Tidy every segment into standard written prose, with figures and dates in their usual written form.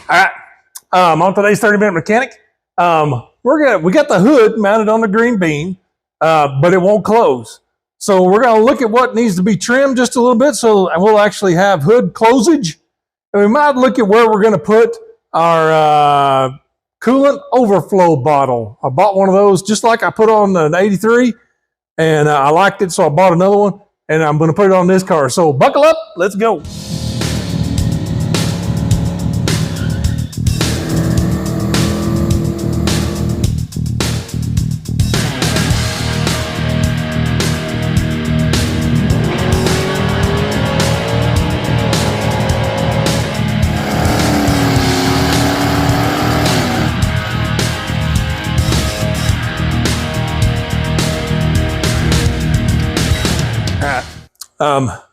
All right, on today's 30-minute mechanic, we got the hood mounted on the Greenbean, but it won't close. So we're gonna look at what needs to be trimmed just a little bit, so we'll actually have hood closage, and we might look at where we're gonna put our coolant overflow bottle. I bought one of those just like I put on the 83, and I liked it, so I bought another one, and I'm gonna put it on this car. So buckle up, let's go.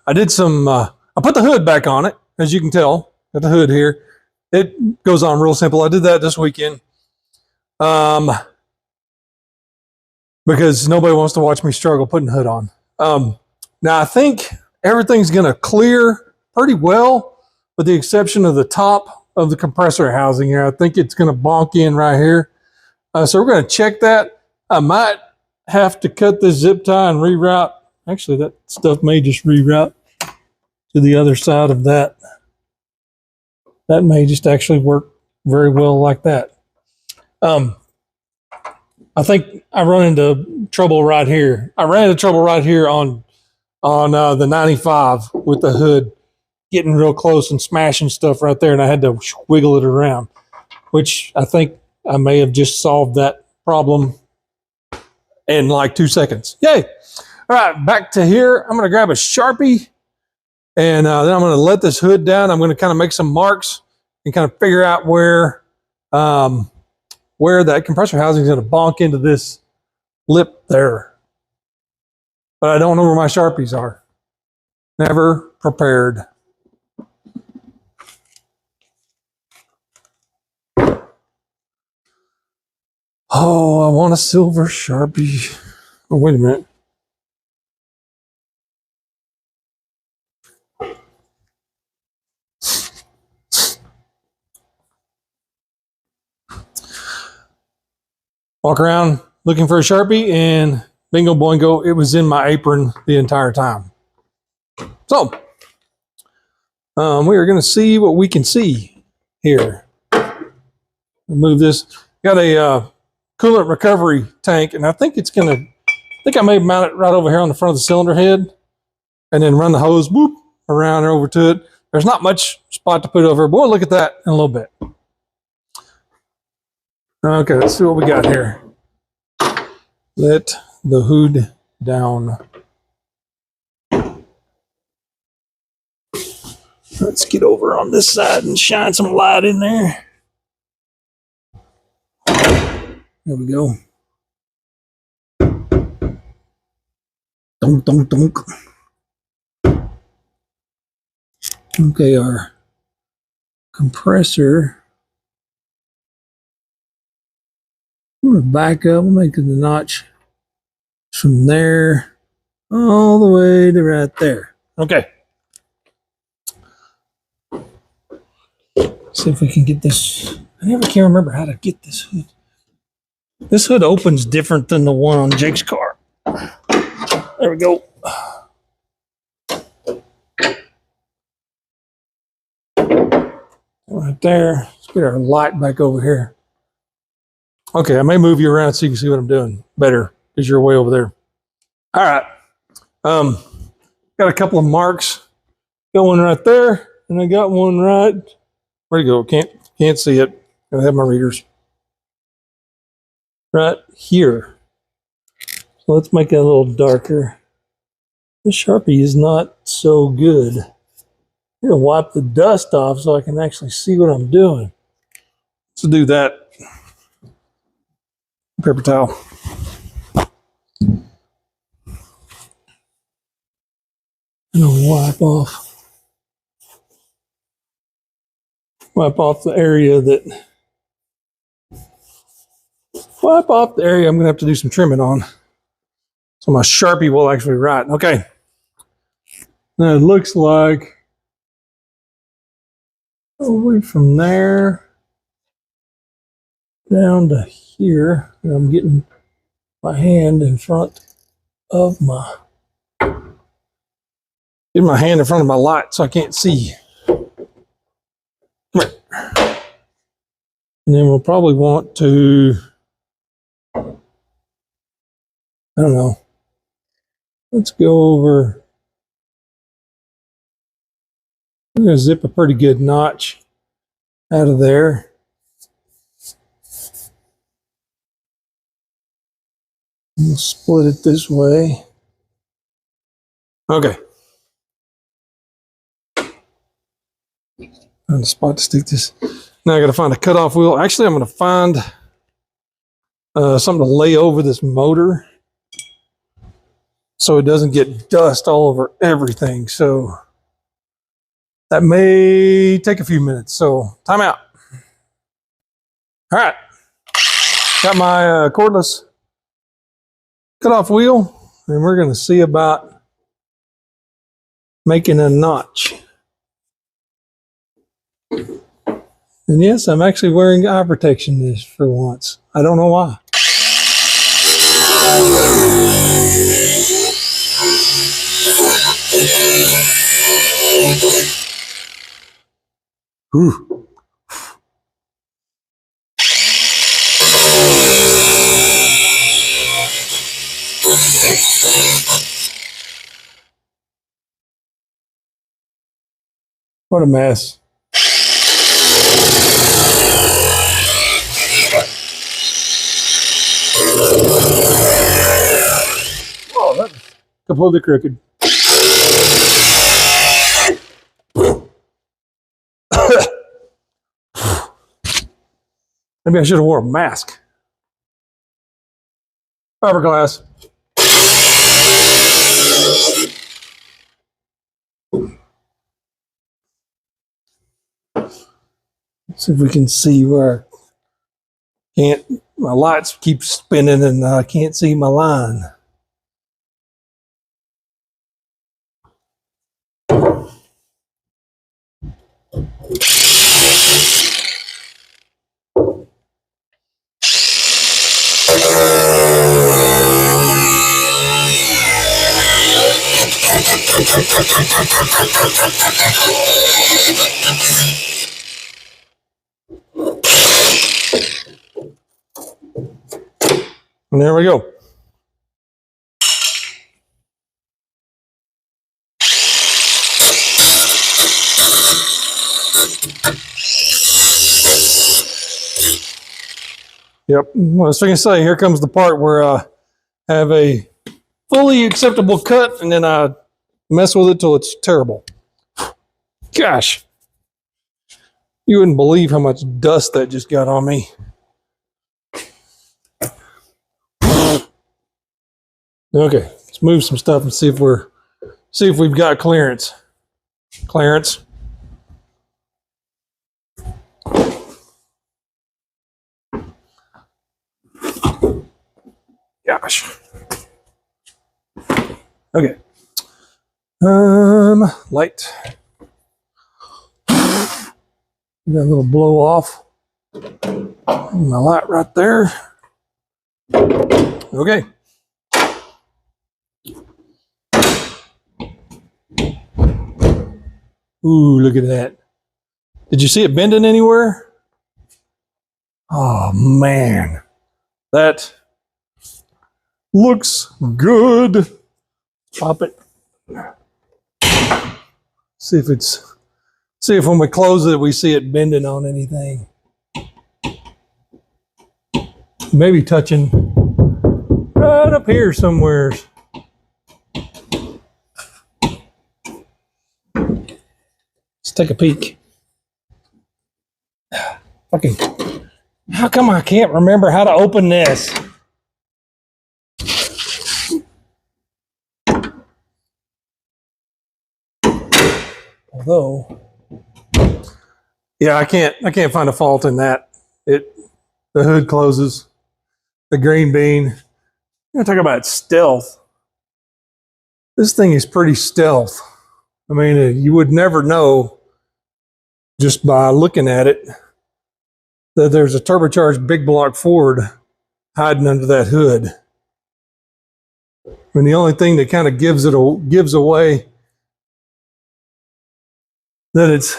I did some, I put the hood back on it, as you can tell. Got the hood here. It goes on real simple. I did that this weekend because nobody wants to watch me struggle putting the hood on. Now, I think everything's going to clear pretty well, with the exception of the top of the compressor housing here. I think it's going to bonk in right here. So we're going to check that. I might have to cut this zip tie and reroute. Actually, that stuff may just reroute to the other side of that. That may just actually work very well like that. I think I run into trouble right here. I ran into trouble right here on the 95 with the hood getting real close and smashing stuff right there, and I had to wiggle it around, which I think I may have just solved that problem in like 2 seconds. Yay! All right, back to here. I'm going to grab a Sharpie, and then I'm going to let this hood down. I'm going to kind of make some marks and kind of figure out where that compressor housing is going to bonk into this lip there. But I don't know where my Sharpies are. Never prepared. Oh, I want a silver Sharpie. Oh, wait a minute. Walk around looking for a Sharpie, and bingo boingo, it was in my apron the entire time. So, we are going to see what we can see here. Move this. Got a coolant recovery tank, and I think it's going to, I think I may mount it right over here on the front of the cylinder head, and then run the hose whoop around over to it. There's not much spot to put over, but we'll look at that in a little bit. Okay, let's see what we got here. Let the hood down. Let's get over on this side and shine some light in there. There we go. Dunk, dunk, dunk. Okay, our compressor. I'm going to back up and make the notch from there all the way to right there. Okay. See if we can get this. I never can remember how to get this hood. This hood opens different than the one on Jake's car. There we go. Right there. Let's get our light back over here. Okay, I may move you around so you can see what I'm doing better because you're way over there. All right. Got a couple of marks going right there, and I got one right. Where'd you go? Can't see it. I have my readers. Right here. So let's make it a little darker. This Sharpie is not so good. I'm gonna wipe the dust off so I can actually see what I'm doing. Let's do that. Paper towel. And I'll wipe off the area I'm gonna have to do some trimming on. So my Sharpie will actually write. Okay. Now it looks like Away from there down to here, and I'm getting my hand in front of my light so I can't see. Come here. And then we'll probably want to, I don't know, let's go over. I'm going to zip a pretty good notch out of there. We'll split it this way. Okay. Find a spot to stick this. Now I got to find a cutoff wheel. Actually, I'm going to find something to lay over this motor so it doesn't get dust all over everything. So that may take a few minutes. So time out. All right. Got my cordless cutoff wheel, and we're going to see about making a notch. And yes, I'm actually wearing eye protection this for once. I don't know why. Ooh. What a mess. Oh, that's completely crooked. Maybe I should have worn a mask. Fiberglass. See if we can see where I can't. My lights keep spinning and I can't see my line. And there we go. Yep. Well, I was going to say, here comes the part where I have a fully acceptable cut and then I mess with it till it's terrible. Gosh. You wouldn't believe how much dust that just got on me. Okay, let's move some stuff and see if we've got clearance. Clearance. Gosh. Okay. Light. Got a little blow off. My light right there. Okay. Ooh, look at that. Did you see it bending anywhere? Oh, man. That looks good. Pop it. See if when we close it, we see it bending on anything. Maybe touching right up here somewhere. Let's take a peek. Fucking, how come I can't remember how to open this? Although, yeah, I can't find a fault in that. The hood closes. The Greenbean. I'm gonna talk about stealth. This thing is pretty stealth. I mean, you would never know just by looking at it that there's a turbocharged big block Ford hiding under that hood. And the only thing that kind of gives away that it's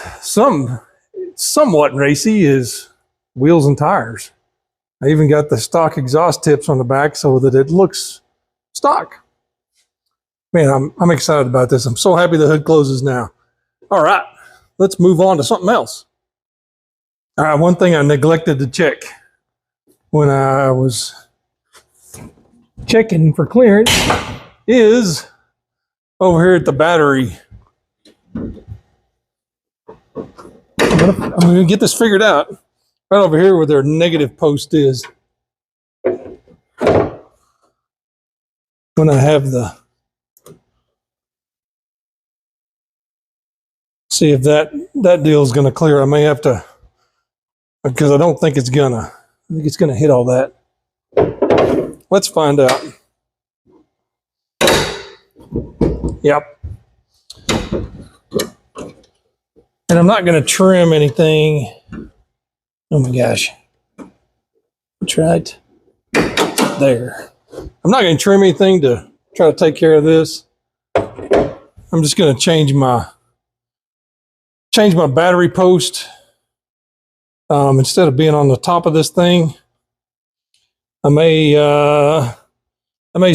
somewhat racy is wheels and tires. I even got the stock exhaust tips on the back so that it looks stock. Man, I'm excited about this. I'm so happy the hood closes now. All right, let's move on to something else. All right, one thing I neglected to check when I was checking for clearance is over here at the battery. I'm going to get this figured out right over here where their negative post is. When I have the, see if that deal is going to clear. I may have to, because I don't think it's gonna. I think it's gonna hit all that. Let's find out. Yep. And I'm not gonna trim anything. Oh my gosh. That's right. There. I'm not gonna trim anything to try to take care of this. I'm just gonna change my battery post. Instead of being on the top of this thing, I may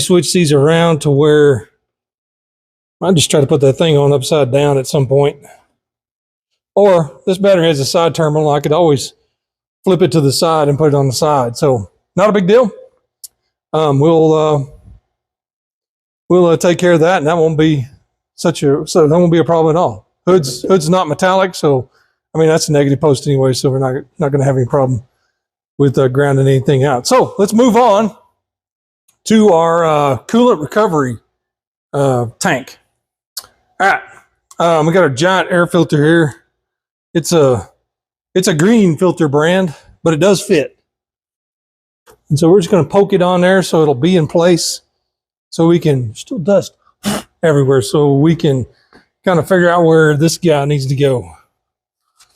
switch these around to where I just try to put that thing on upside down at some point. Or this battery has a side terminal. I could always flip it to the side and put it on the side. So not a big deal. We'll take care of that, and that won't be that won't be a problem at all. Hood's not metallic, so I mean, that's a negative post anyway, so we're not going to have any problem with grounding anything out. So let's move on to our coolant recovery tank. All right, we got our giant air filter here. It's a green filter brand, but it does fit. And so we're just going to poke it on there so it'll be in place, so we can still dust everywhere, so we can kind of figure out where this guy needs to go.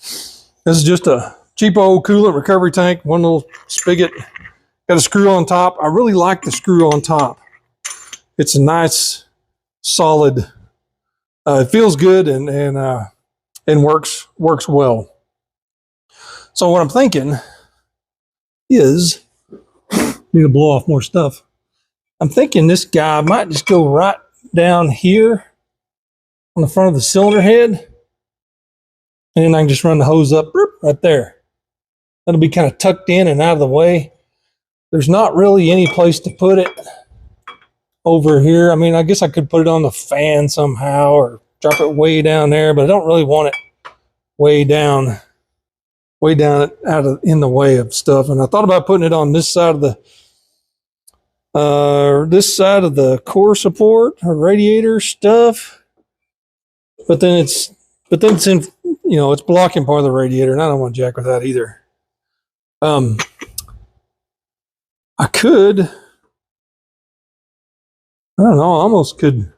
This is just a cheap old coolant recovery tank, one little spigot, got a screw on top. I really like the screw on top. It's a nice, solid, it feels good and works well. So what I'm thinking is, need to blow off more stuff. I'm thinking this guy might just go right down here on the front of the cylinder head. And then I can just run the hose up right there. That'll be kind of tucked in and out of the way. There's not really any place to put it over here. I mean, I guess I could put it on the fan somehow or drop it way down there, but I don't really want it way down in the way of stuff. And I thought about putting it on this side of the core support or radiator stuff, but then it's in, you know, it's blocking part of the radiator, and I don't want to jack with that either. I could, I don't know, I almost could,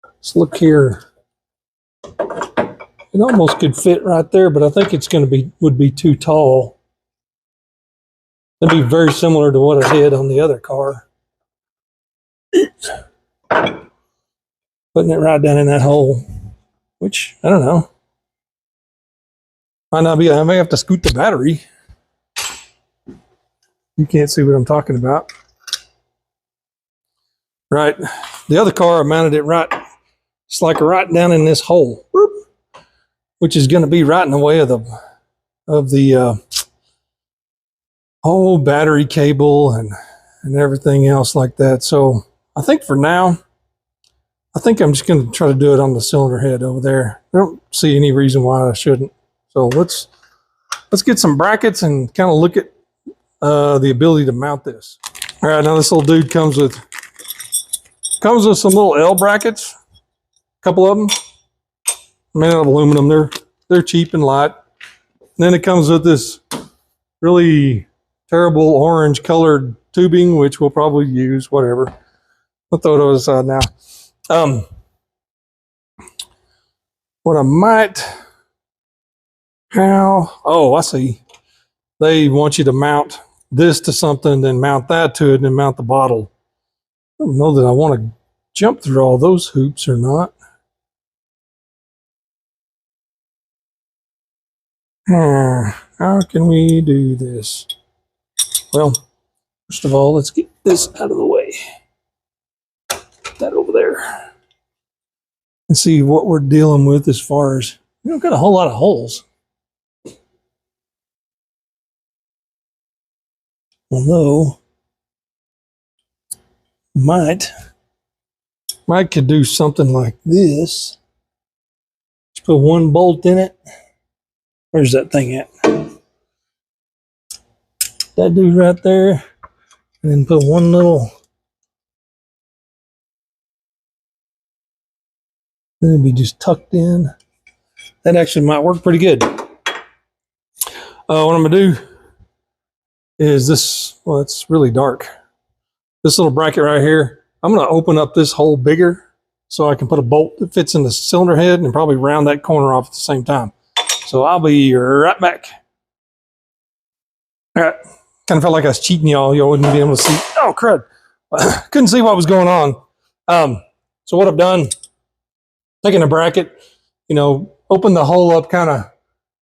let's look here. It almost could fit right there, but I think it's would be too tall. That'd be very similar to what I did on the other car. Putting it right down in that hole, which, I don't know. Might not be, I may have to scoot the battery. You can't see what I'm talking about. Right, the other car, I mounted it right, it's like right down in this hole, which is going to be right in the way of the whole battery cable and everything else like that. So I think for now, I think I'm just going to try to do it on the cylinder head over there. I don't see any reason why I shouldn't. So let's get some brackets and kind of look at the ability to mount this. All right, now this little dude comes with some little L brackets, a couple of them made out of aluminum. They're cheap and light. And then it comes with this really terrible orange colored tubing, which we'll probably use, whatever. I'll throw it over the side now. What I might How? Oh, I see. They want you to mount this to something, then mount that to it, and then mount the bottle. I don't know that I want to jump through all those hoops or not. How can we do this? Well, first of all, let's get this out of the way. Put that over there. And see what we're dealing with as far as, we don't got a whole lot of holes. Although, might could do something like this. Just put one bolt in it. Where's that thing at? That dude right there. And then put one little, then it'd be just tucked in. That actually might work pretty good. What I'm gonna do is this, well, it's really dark. This little bracket right here, I'm gonna open up this hole bigger so I can put a bolt that fits in the cylinder head and probably round that corner off at the same time. So I'll be right back. All right, kind of felt like I was cheating y'all. Y'all wouldn't be able to see. Oh, crud. Couldn't see what was going on. So what I've done, taking a bracket, open the hole up kind of, let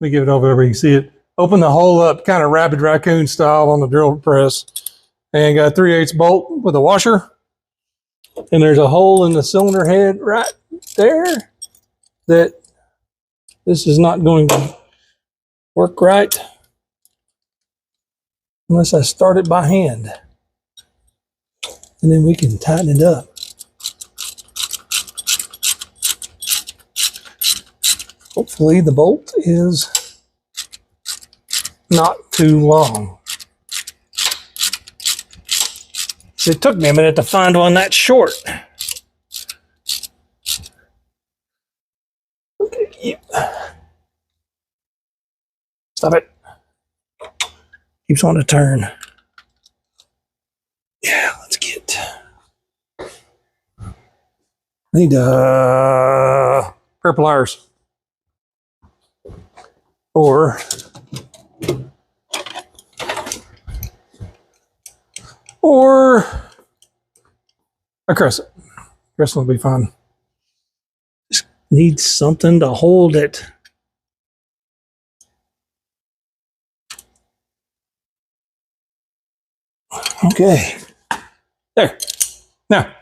me give it over where you can see it. Open the hole up kind of rabbit raccoon style on the drill press. And got a 3/8 bolt with a washer. And there's a hole in the cylinder head right there that this is not going to work right unless I start it by hand. And then we can tighten it up. Hopefully the bolt is not too long. It took me a minute to find one that short. Okay, yeah. Stop it. Keeps on to turn. Yeah, let's get. I need pair of pliers. Or a crescent. Crescent will be fine. Just need something to hold it. Okay. There. Now,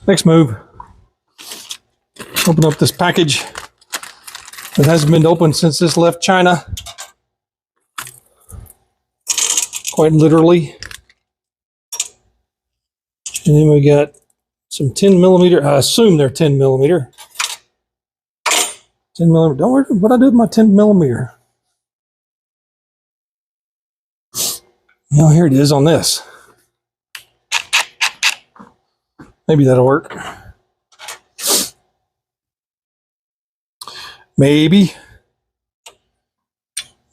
next move. Open up this package. It hasn't been opened since this left China. Quite literally. And then we got some 10 millimeter. I assume they're 10 millimeter. 10 millimeter. Don't worry what I do with my 10 millimeter. Well, here it is on this. Maybe that'll work. Maybe.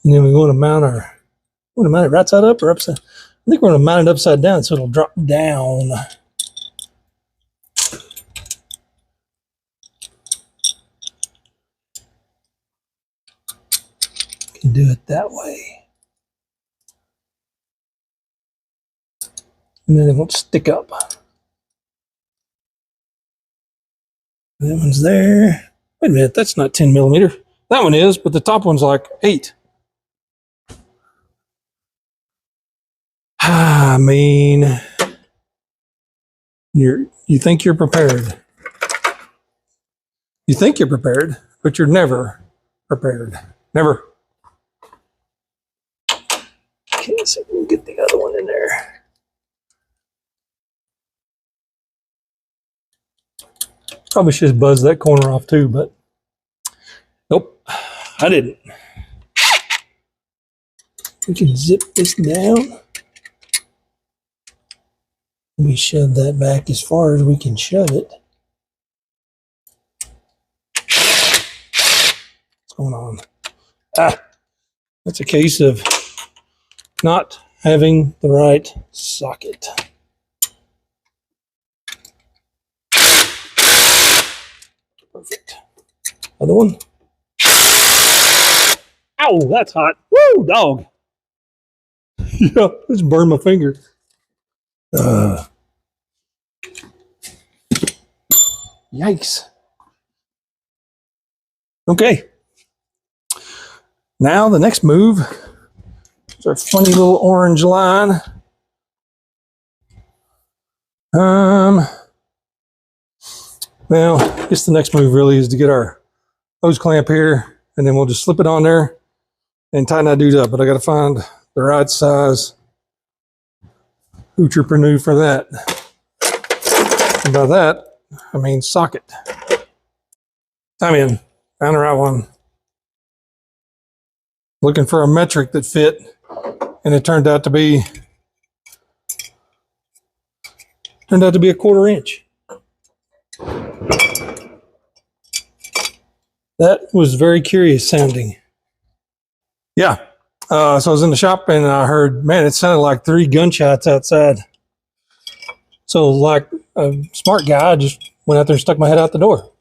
And then we're going to mount our. We're going to mount it right side up or upside. I think we're going to mount it upside down so it'll drop down. Can do it that way. And then it won't stick up. That one's there. Wait a minute, that's not 10 millimeter. That one is, but the top one's like 8. I mean, you think you're prepared. You think you're prepared, but you're never prepared. Never. Okay, let's see if we can get the other one in there. Probably should have buzzed that corner off too, but nope, I didn't. We can zip this down. We shove that back as far as we can shove it. What's going on? That's a case of not having the right socket. Perfect. Other one. Ow, that's hot. Woo, dog. Yeah, just burned my finger. Yikes. Okay. Now the next move is our funny little orange line. Well, I guess the next move really is to get our hose clamp here, and then we'll just slip it on there and tighten that dude up. But I got to find the right size hoocher for that. And by that, I mean socket. I'm in. Found the right one. Looking for a metric that fit, and it turned out to be a 1/4 inch. That was very curious sounding. Yeah. So I was in the shop and I heard, man, it sounded like 3 gunshots outside. So like a smart guy, I just went out there and stuck my head out the door.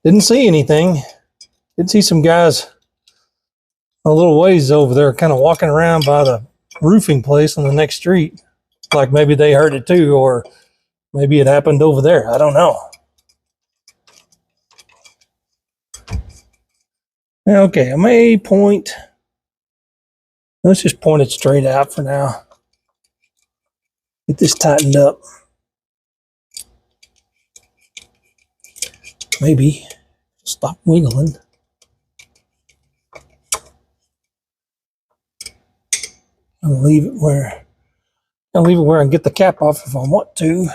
Didn't see anything. Did see some guys a little ways over there kind of walking around by the roofing place on the next street. Like maybe they heard it too, or maybe it happened over there. I don't know. Okay, I may point. Let's just point it straight out for now. Get this tightened up. Maybe stop wiggling. I'll leave it where I can get the cap off if I want to.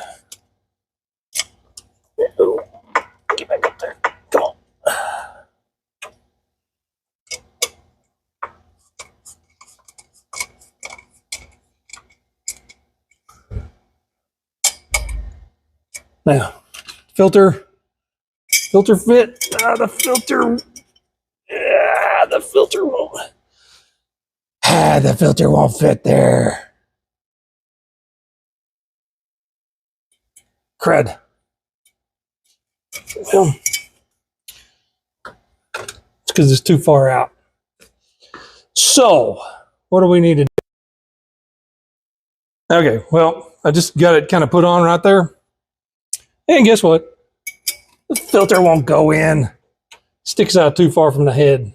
Get back up there. Come on. Now, filter fit. The filter won't fit there. Crud. Well, it's because it's too far out. So, what do we need to do? Okay, well, I just got it kind of put on right there. And guess what? The filter won't go in. Sticks out too far from the head.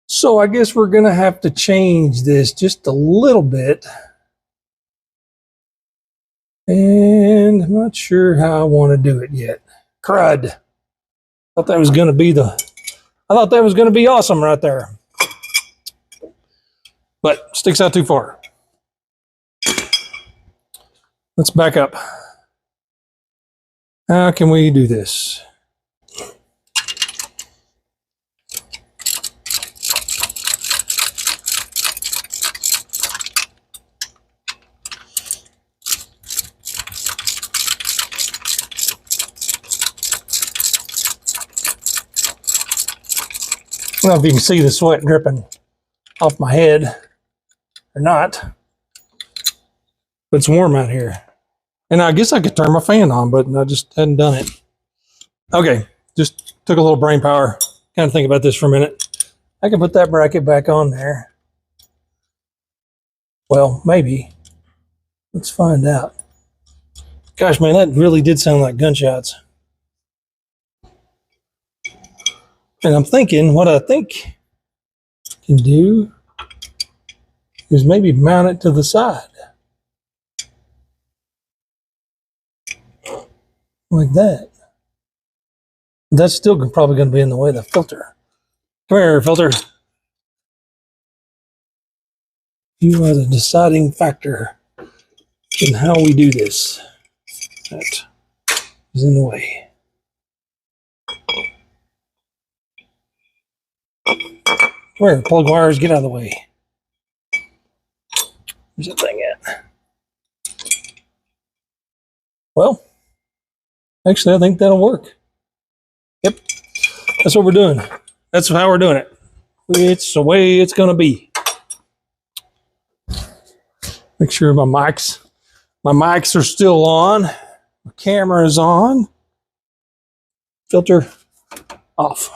So I guess we're going to have to change this just a little bit. And I'm not sure how I want to do it yet. Crud. I thought that was going to be awesome right there. But sticks out too far. Let's back up. How can we do this? I don't know if you can see the sweat dripping off my head or not, but it's warm out here. And I guess I could turn my fan on, but I just hadn't done it. Okay, just took a little brain power. Kind of think about this for a minute. I can put that bracket back on there. Well, maybe. Let's find out. Gosh, man, that really did sound like gunshots. And I'm thinking, what I think I can do is maybe mount it to the side. Like that. That's still probably going to be in the way of the filter. Come here, filter. You are the deciding factor in how we do this. That is in the way. Come here, plug wires, get out of the way. Where's that thing at? Well, actually, I think that'll work. Yep, that's what we're doing. That's how we're doing it. It's the way it's going to be. Make sure my mics are still on. My camera is on. Filter off.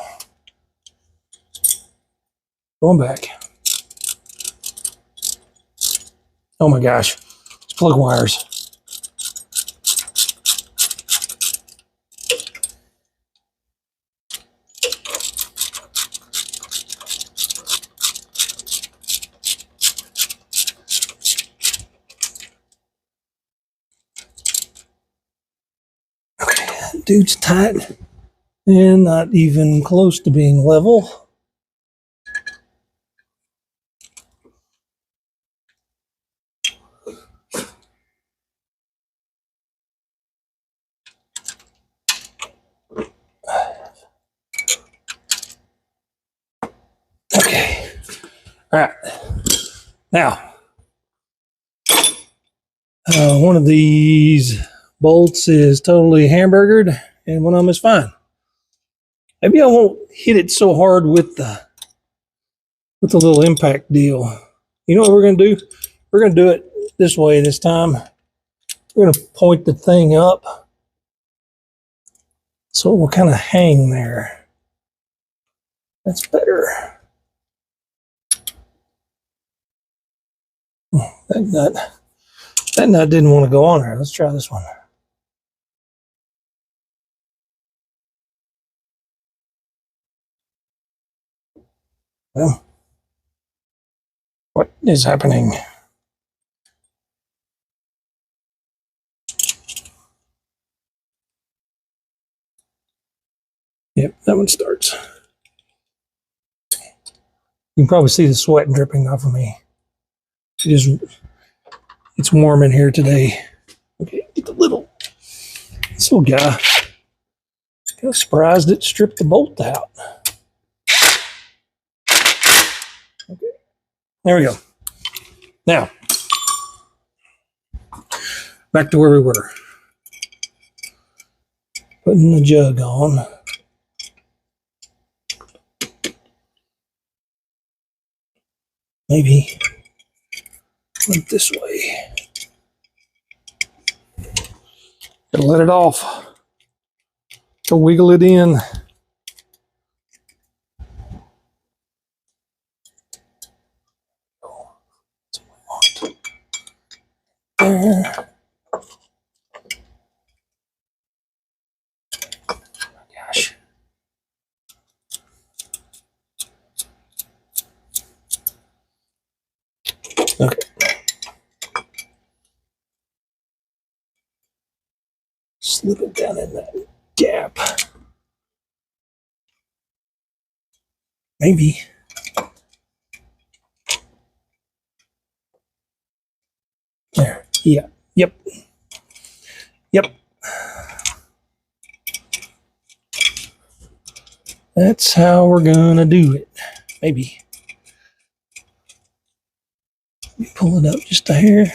Going back. Oh my gosh. It's plug wires. Okay, that dude's tight and not even close to being level. Okay. All right. Now, one of these bolts is totally hamburgered, and one of them is fine. Maybe I won't hit it so hard with the little impact deal. You know what we're going to do? We're going to do it this way this time. We're going to point the thing up so it will kind of hang there. That's better. That nut didn't want to go on there. Let's try this one. Well, what is happening? Yep, that one starts. You can probably see the sweat dripping off of me. It's warm in here today. Okay, get this little guy. Kind of surprised it stripped the bolt out. Okay, there we go. Now, back to where we were. Putting the jug on. Maybe went this way. Gotta let it off. To wiggle it in. There. Gosh. Okay. Slip it down in that gap. Maybe. There. Yeah. Yep. Yep. That's how we're gonna do it. Maybe. Let me pull it up just a hair.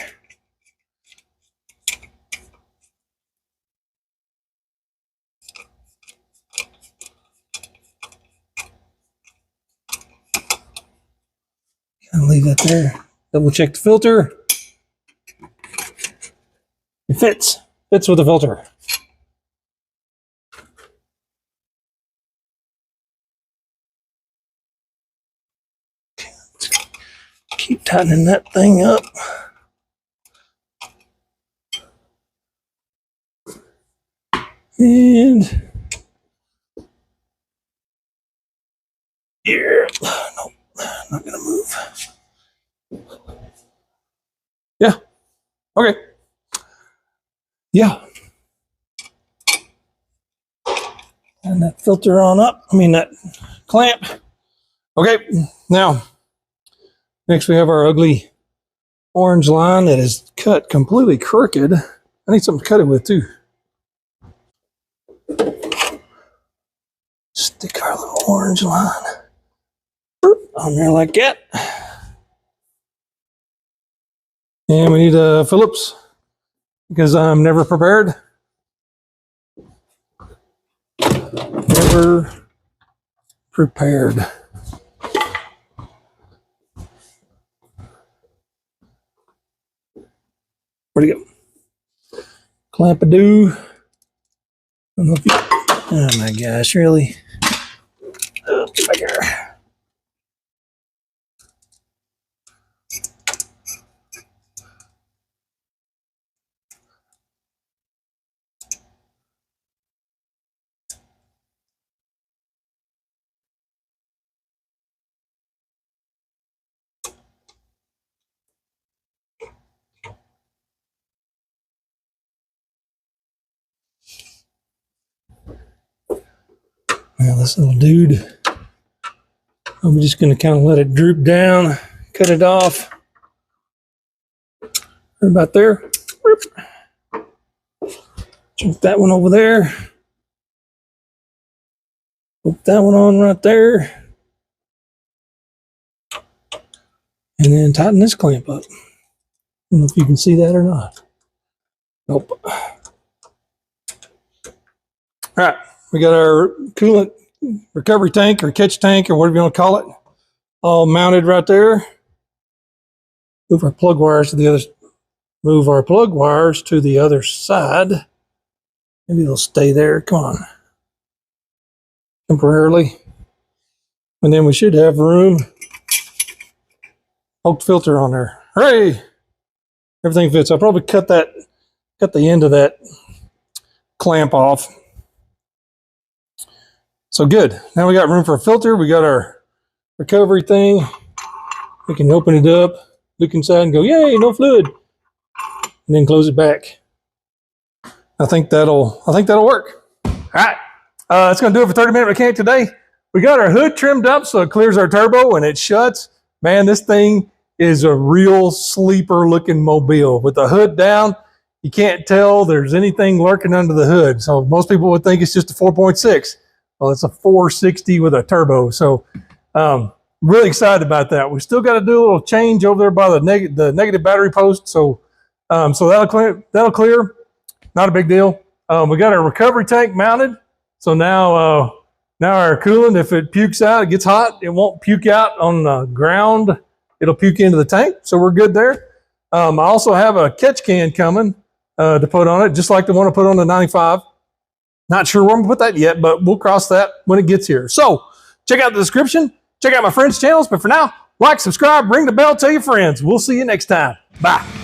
I'll leave that there. Double check the filter. It fits. Fits with the filter. Keep tightening that thing up. And here. Nope. Not gonna move. Yeah. Okay. Yeah. And that filter on up. I mean that clamp. Okay. Now, next we have our ugly orange line that is cut completely crooked. I need something to cut it with too. Stick our little orange line on there like that. And we need a Phillips because I'm never prepared. Never prepared. Where'd it go? Clamp-a-doo. Oh my gosh, really? Oh, get back here. this little dude. I'm just going to kind of let it droop down, cut it off. Right about there. Jump that one over there. Put that one on right there. And then tighten this clamp up. I don't know if you can see that or not. Nope. All right, we got our coolant recovery tank or catch tank or whatever you want to call it, all mounted right there. Move our plug wires to the other. Move our plug wires to the other side. Maybe they'll stay there. Come on, temporarily, and then we should have room. Poked filter on there. Hooray! Everything fits. I'll probably cut the end of that clamp off. So good. Now we got room for a filter. We got our recovery thing. We can open it up, look inside and go, yay, no fluid. And then close it back. I think that'll work. All right. That's going to do it for 30-minute mechanic today. We got our hood trimmed up so it clears our turbo and it shuts. Man, this thing is a real sleeper looking mobile. With the hood down, you can't tell there's anything lurking under the hood. So most people would think it's just a 4.6. Well, it's a 460 with a turbo. So really excited about that. We still got to do a little change over there by the negative battery post. So that'll clear. Not a big deal. We got our recovery tank mounted. So now our coolant, if it pukes out, it gets hot, it won't puke out on the ground. It'll puke into the tank. So we're good there. I also have a catch can coming to put on it, just like the one I put on the 95. Not sure where I'm going to put that yet, but we'll cross that when it gets here. So check out the description. Check out my friends' channels. But for now, like, subscribe, ring the bell, tell your friends. We'll see you next time. Bye.